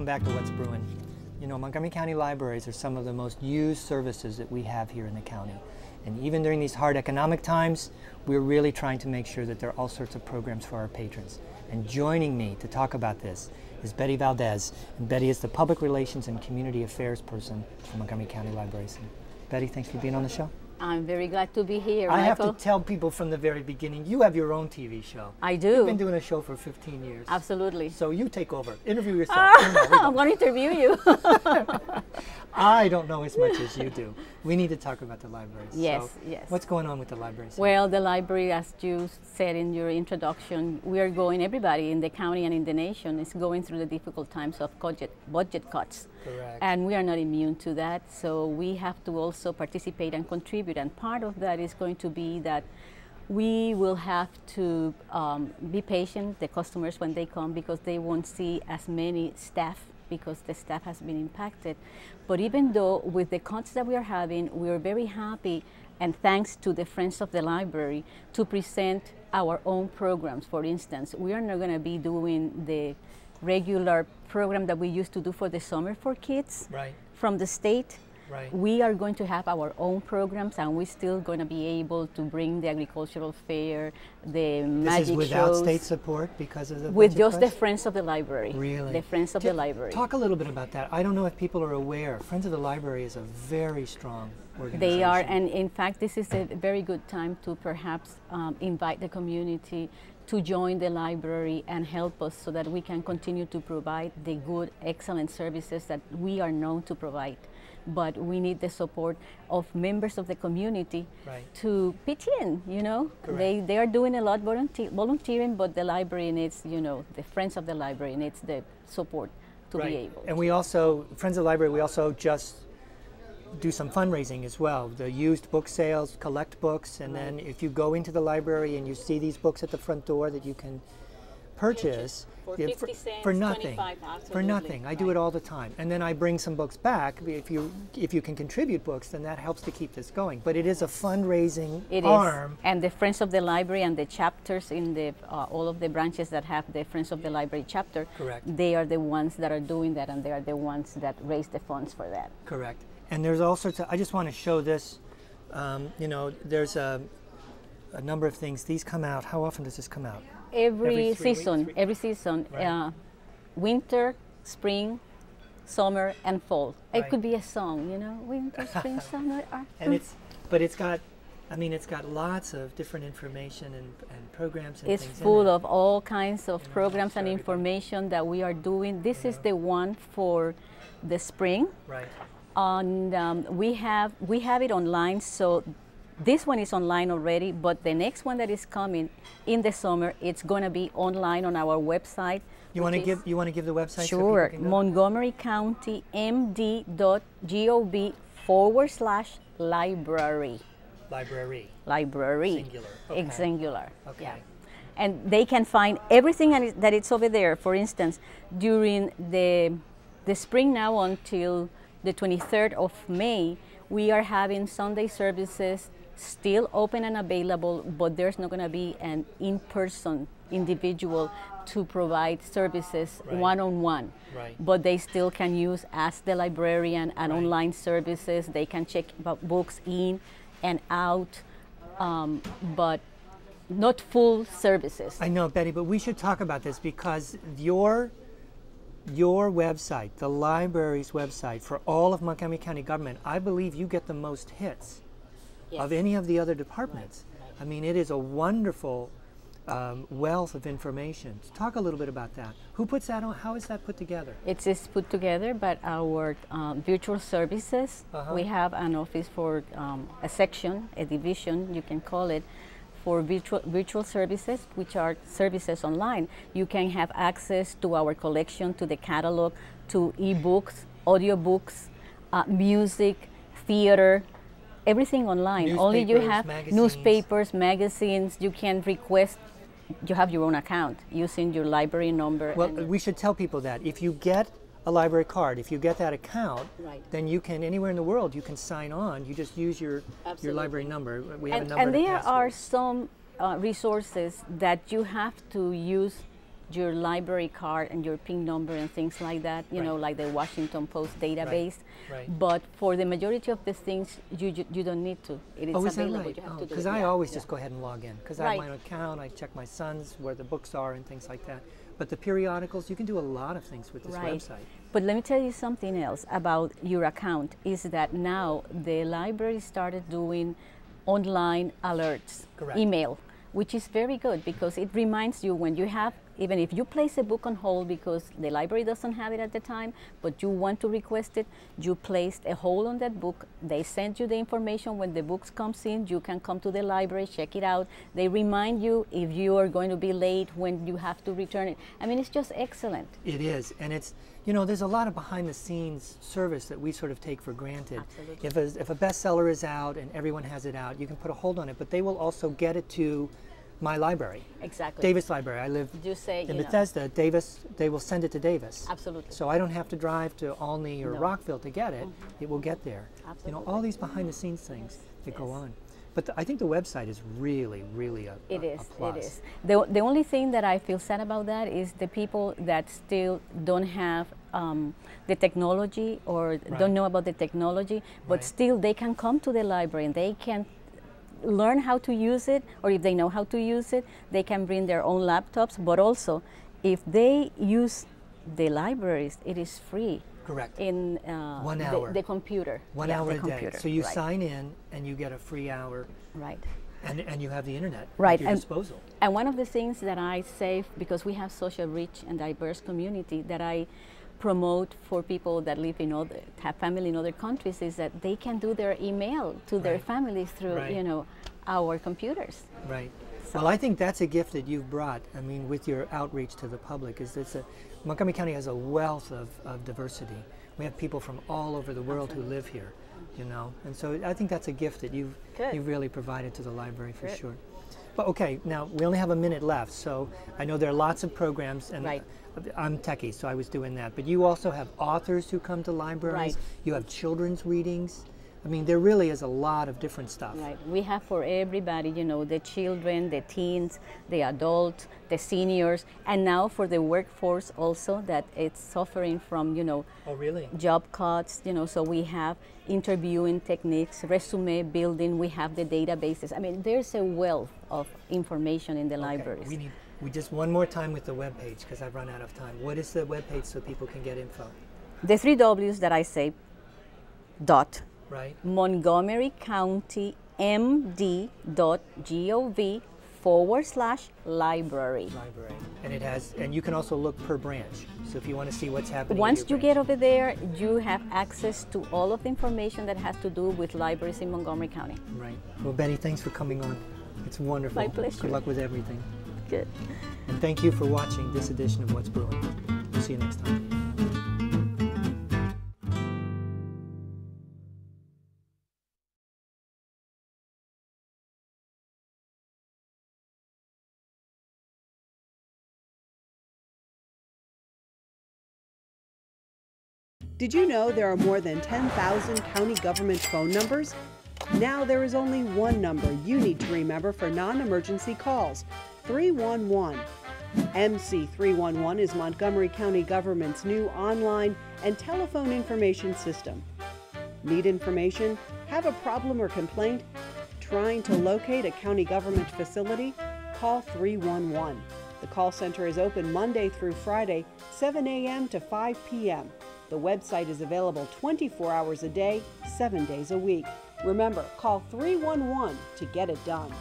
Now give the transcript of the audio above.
going back to what's brewing. You know, Montgomery County libraries are some of the most used services that we have here in the county. And even during these hard economic times, we're really trying to make sure that there are all sorts of programs for our patrons. And joining me to talk about this is Betty Valdez. And Betty is the Public Relations and Community Affairs person for Montgomery County Libraries. And Betty, thanks for being on the show. I'm very glad to be here, I Michael. have to tell people from the very beginning, you have your own TV show. I do. You've been doing a show for 15 years. Absolutely. So you take over. Interview yourself. I want to interview you. I don't know as much as you do. We need to talk about the libraries. Yes, so yes. What's going on with the libraries? Well, the library, as you said in your introduction, we are going, everybody in the county and in the nation is going through the difficult times of budget cuts. Correct. And we are not immune to that, so we have to also participate and contribute. And part of that is going to be that we will have to be patient, the customers, when they come, because they won't see as many staff because the staff has been impacted. But even though with the cuts that we are having, we are very happy, and thanks to the Friends of the Library, to present our own programs. For instance, we are not going to be doing the regular program that we used to do for the summer for kids from the state. Right. We are going to have our own programs, and we're still going to be able to bring the agricultural fair, the magic shows. This is without state support because of the with just price? the Friends of the Library. Really? The Friends of the Library. Talk a little bit about that. I don't know if people are aware. Friends of the Library is a very strong organization. They are, and in fact, this is a very good time to perhaps invite the community to join the library and help us so that we can continue to provide the good, excellent services that we are known to provide. But we need the support of members of the community to pitch in, you know. They are doing a lot volunteering, but the library needs, you know, the Friends of the Library needs the support to be able. And we also, Friends of the Library, we also just do some fundraising as well. The used book sales, collect books, and then if you go into the library and you see these books at the front door that you can purchase for 50 cents, for nothing. 25, for nothing. I do it all the time, and then I bring some books back. If you can contribute books, then that helps to keep this going. But it is a fundraising arm. And the Friends of the Library and the chapters in the all of the branches that have the Friends of the Library chapter, they are the ones that are doing that, and they are the ones that raise the funds for that. Correct. And there's all sorts of. I just want to show this. You know, there's a number of things. These come out. How often does this come out? Every season. Winter, spring, summer, and fall. It could be a song, you know, winter, spring, summer. And it's got, I mean, it's got lots of different information and programs and it's things full in it. of all kinds of programs and information that we are doing. This is the one for the spring. Right. And we have it online, so this one is online already, but the next one that is coming in the summer, it's going to be online on our website. You want to give the website? Sure. So MontgomeryCountyMD.gov/library. Library. Singular. Okay. Singular. Okay. Yeah. And they can find everything that it's over there. For instance, during the spring now until the 23rd of May, we are having Sunday services still open and available, but there's not going to be an in-person individual to provide services one-on-one. But they still can use Ask the Librarian and online services. They can check books in and out, but not full services. I know, Betty, but we should talk about this because your website, the library's website for all of Montgomery County government, I believe you get the most hits of any of the other departments. I mean, it is a wonderful wealth of information. Talk a little bit about that. Who puts that on? How is that put together? It is put together by our virtual services. We have an office for a section, a division, you can call it, for virtual services, which are services online. You can have access to our collection, to the catalog, to e-books, audiobooks, music, theater, everything online. Only you have newspapers, magazines. You can request. You have your own account using your library number. Well, we should tell people that if you get a library card, if you get that account, then you can, anywhere in the world, you can sign on. You just use your library number. We have a number. And there are some resources that you have to use your library card and your PIN number and things like that, you know, like the Washington Post database. Right. But for the majority of these things, you don't need to. It is available. Right? You have to do it. Because I always just go ahead and log in. Because I have Right. my own account, I check my son's, where the books are and things like that. But the periodicals, you can do a lot of things with this website. But let me tell you something else about your account, is that now the library started doing online alerts, Correct. email, which is very good because it reminds you when you have, even if you place a book on hold because the library doesn't have it at the time, but you want to request it, you placed a hold on that book. They send you the information when the books comes in. You can come to the library, check it out. They remind you if you are going to be late, when you have to return it. I mean, it's just excellent. It is, and it's, you know, there's a lot of behind-the-scenes service that we sort of take for granted. Absolutely. If a bestseller is out and everyone has it out, you can put a hold on it, but they will also get it to my library. Exactly. Davis Library. I live You say, in you know, Bethesda. Davis, they will send it to Davis. Absolutely. So I don't have to drive to Olney or No. Rockville to get it. It will get there. Absolutely. You know, all these behind-the-scenes things that go Yes. on. But I think the website is really, really a It is. plus. It is. The only thing that I feel sad about that is the people that still don't have the technology or don't know about the technology, but still they can come to the library and they can learn how to use it, or if they know how to use it, they can bring their own laptops. But also, if they use the libraries, it is free. Correct. In 1 hour. the computer. 1 Yeah, hour the a day. computer. So you Right. sign in and you get a free hour, Right. and you have the internet Right. at your disposal. And one of the things that I say, because we have such a rich and diverse community, that I promote for people that live in other, have family in other countries, is that they can do their email to their families through, you know, our computers. Right. Well, I think that's a gift that you've brought. I mean, with your outreach to the public, is it's Montgomery County has a wealth of diversity. We have people from all over the world who live here, you know, and so I think that's a gift that you've really provided to the library for sure. But okay, now we only have a minute left, so I know there are lots of programs, and I'm techie, so I was doing that. But you also have authors who come to libraries. You have children's readings. I mean, there really is a lot of different stuff. Right. We have for everybody, you know, the children, the teens, the adults, the seniors, and now for the workforce also that it's suffering from, you know, job cuts, you know, so we have interviewing techniques, resume building, we have the databases. I mean, there's a wealth of information in the libraries. We just one more time with the webpage, because I've run out of time. What is the webpage so people can get info? The 3 W's that I say, dot. Right. Montgomery County MD.gov/library. And it has, and you can also look per branch. So if you want to see what's happening. Once you get over there, you have access to all of the information that has to do with libraries in Montgomery County. Right. Well, Betty, thanks for coming on. It's wonderful. My pleasure. Good luck with everything. Good. And thank you for watching this edition of What's Brewing. We'll see you next time. Did you know there are more than 10,000 county government phone numbers? Now there is only one number you need to remember for non-emergency calls, 311. MC 311 is Montgomery County government's new online and telephone information system. Need information? Have a problem or complaint? Trying to locate a county government facility? Call 311. The call center is open Monday through Friday, 7 a.m. to 5 p.m. The website is available 24 hours a day, 7 days a week. Remember, call 311 to get it done.